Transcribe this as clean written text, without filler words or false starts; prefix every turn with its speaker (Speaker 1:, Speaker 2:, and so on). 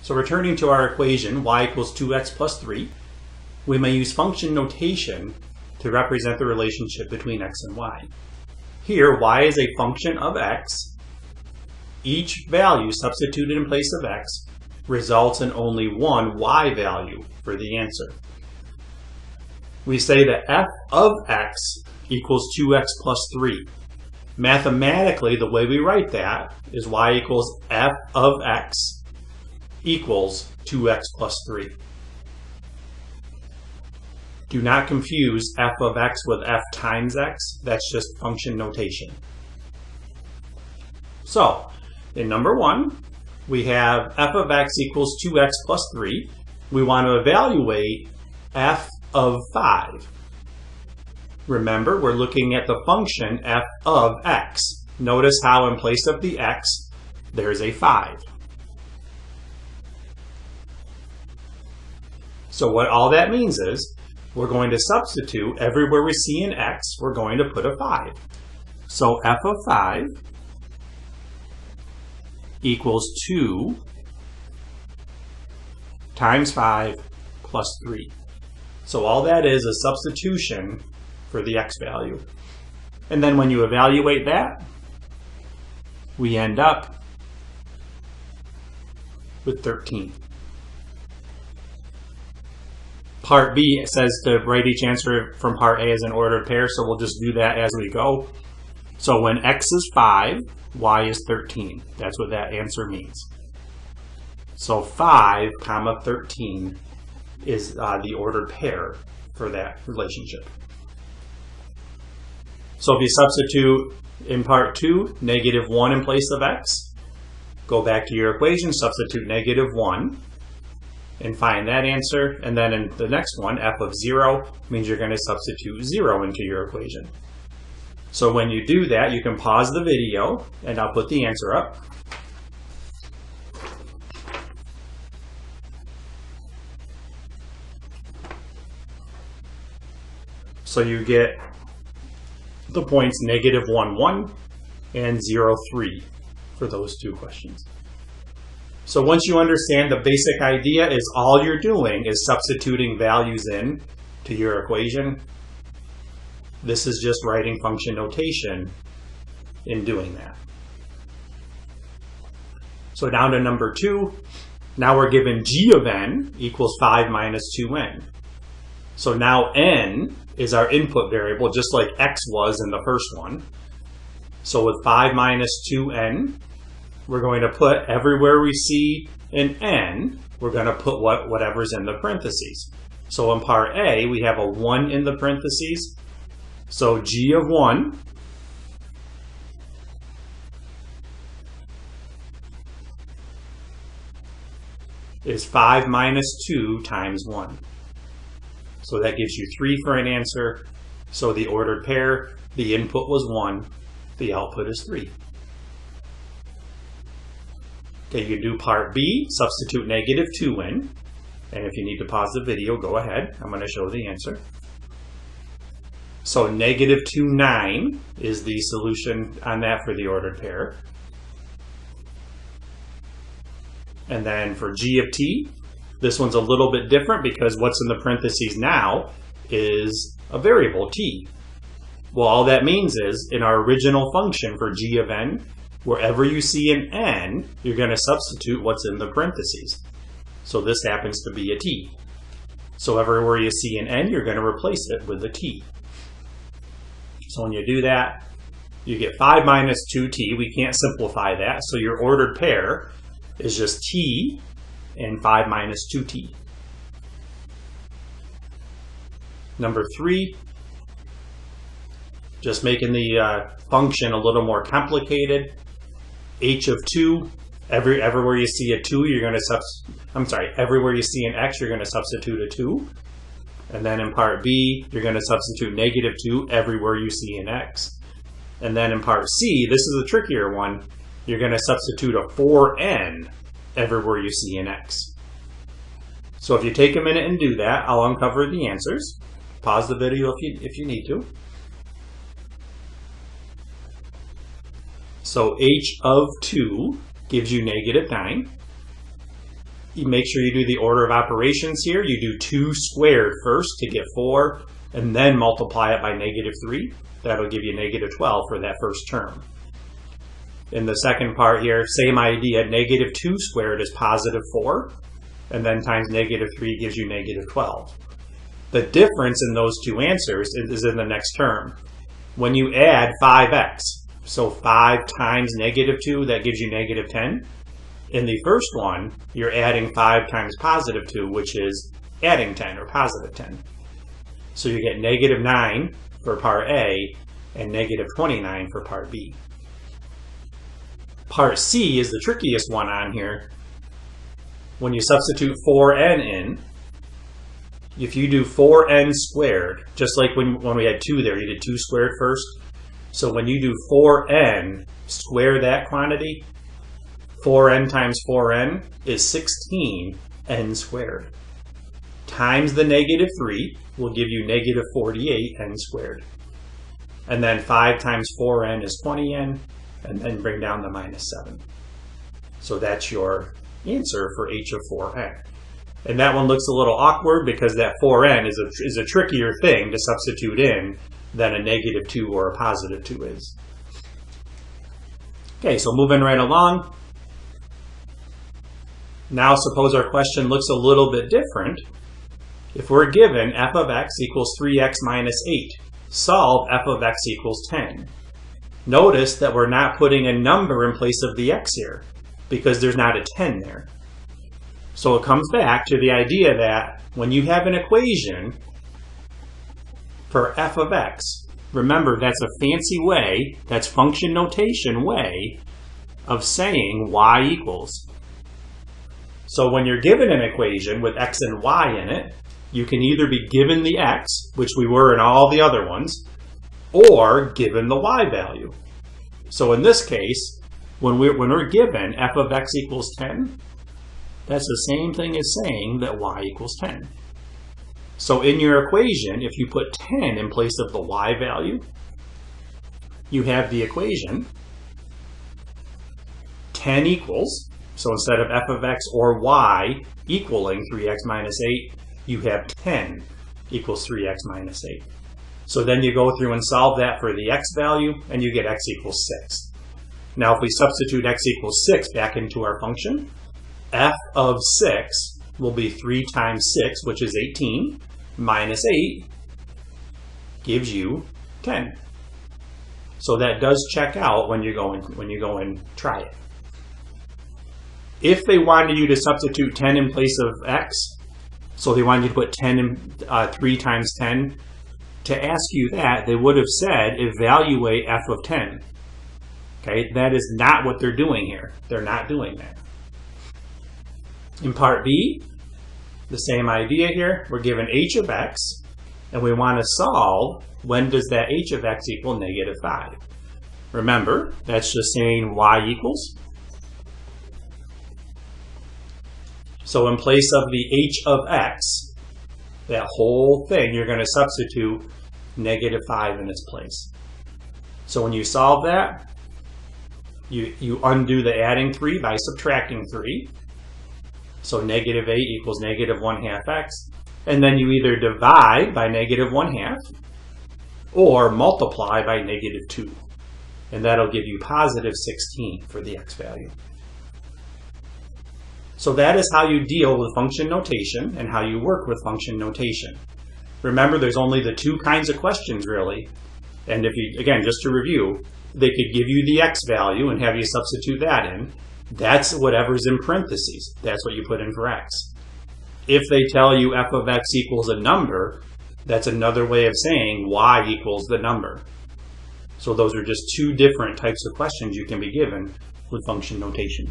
Speaker 1: So returning to our equation, y equals 2x plus 3, we may use function notation to represent the relationship between x and y. Here, y is a function of x. Each value substituted in place of x results in only one y value for the answer. We say that f of x equals 2x plus 3. Mathematically, the way we write that is y equals f of x equals 2x plus 3. Do not confuse f of x with f times x. That's just function notation. So, in number 1, we have f of x equals 2x plus 3. We want to evaluate f of 5. Remember, we're looking at the function f of x. Notice how in place of the x, there's a 5. So what all that means is, we're going to substitute everywhere we see an x, we're going to put a 5. So f of 5 equals 2 times 5 plus 3. So all that is a substitution for the x value. And then when you evaluate that, we end up with 13. Part B, it says to write each answer from part A as an ordered pair, so we'll just do that as we go. So when x is 5, y is 13. That's what that answer means. So 5, 13 is the ordered pair for that relationship. So if you substitute in part 2, -1 in place of x, go back to your equation, substitute -1, and find that answer. And then in the next one, f of 0 means you're going to substitute 0 into your equation. So when you do that, you can pause the video, and I'll put the answer up. So you get the points -1, 1 and 0, 3 for those two questions. So once you understand the basic idea is all you're doing is substituting values in to your equation. This is just writing function notation in doing that. So down to number 2, now we're given g of n equals 5 minus 2n. So now n is our input variable, just like x was in the first one. So with 5 minus 2n, we're going to put everywhere we see an n, we're going to put whatever's in the parentheses. So in part A, we have a 1 in the parentheses. So g of 1 is 5 minus 2 times 1. So that gives you 3 for an answer. So the ordered pair, the input was 1, the output is 3. Okay, you can do part B, substitute -2 in. And if you need to pause the video, go ahead. I'm going to show the answer. So -2, 9 is the solution on that for the ordered pair. And then for g of t, this one's a little bit different because what's in the parentheses now is a variable t. Well, all that means is in our original function for g of n, wherever you see an n, you're going to substitute what's in the parentheses. So this happens to be a t. So everywhere you see an n, you're going to replace it with a t. So when you do that, you get 5 minus 2t. We can't simplify that. So your ordered pair is just t and 5 minus 2t. Number 3, just making the function a little more complicated. H of 2, everywhere you see a 2, you're going to everywhere you see an x, you're going to substitute a 2. And then in part B, you're going to substitute -2 everywhere you see an x. And then in part C, this is a trickier one, you're going to substitute a 4n everywhere you see an x. So if you take a minute and do that, I'll uncover the answers. Pause the video if you need to. So h of 2 gives you -9. you make sure you do the order of operations here. You do 2 squared first to get 4, and then multiply it by -3. That'll give you -12 for that first term. In the second part here, same idea, -2 squared is +4, and then times -3 gives you -12. The difference in those two answers is in the next term. When you add 5x, so 5 times -2, that gives you -10. In the first one, you're adding 5 times +2, which is adding 10 or +10. So you get -9 for part A and -29 for part B. Part C is the trickiest one on here. When you substitute 4n in, if you do 4n squared, just like when we had 2 there, you did 2 squared first. So when you do 4n, square that quantity, 4n times 4n is 16n squared. Times the -3 will give you -48n squared. And then 5 times 4n is 20n, and then bring down the -7. So that's your answer for h of 4n. And that one looks a little awkward because that 4n is a trickier thing to substitute in than a -2 or a +2 is. Okay, so moving right along. Now suppose our question looks a little bit different. If we're given f of x equals 3x minus 8, solve f of x equals 10. Notice that we're not putting a number in place of the x here because there's not a 10 there. So it comes back to the idea that when you have an equation for f of x, remember that's a fancy way, that's function notation way of saying y equals. So when you're given an equation with x and y in it, you can either be given the x, which we were in all the other ones, or given the y value. So in this case, when we're given f of x equals 10, that's the same thing as saying that y equals 10. So in your equation, if you put 10 in place of the y value, you have the equation 10 equals, so instead of f of x or y equaling 3x minus 8, you have 10 equals 3x minus 8. So then you go through and solve that for the x value, and you get x equals 6. Now if we substitute x equals 6 back into our function, f of 6 will be 3 times 6, which is 18, minus 8 gives you 10. So that does check out when you go and try it. If they wanted you to substitute 10 in place of x, so they wanted you to put 10 in 3 times 10, to ask you that, they would have said evaluate f of 10. Okay, that is not what they're doing here. They're not doing that. In part B, the same idea here. We're given h of x, and we want to solve when does that h of x equal -5. Remember, that's just saying y equals. So in place of the h of x, that whole thing, you're going to substitute -5 in its place. So when you solve that, you undo the adding 3 by subtracting 3. So -8 equals -1/2 x. And then you either divide by -1/2 or multiply by -2. And that'll give you +16 for the x value. So that is how you deal with function notation and how you work with function notation. Remember, there's only the 2 kinds of questions really. And if you, again, just to review, they could give you the x value and have you substitute that in. That's whatever's in parentheses. That's what you put in for x. If they tell you f of x equals a number, that's another way of saying y equals the number. So those are just 2 different types of questions you can be given with function notation.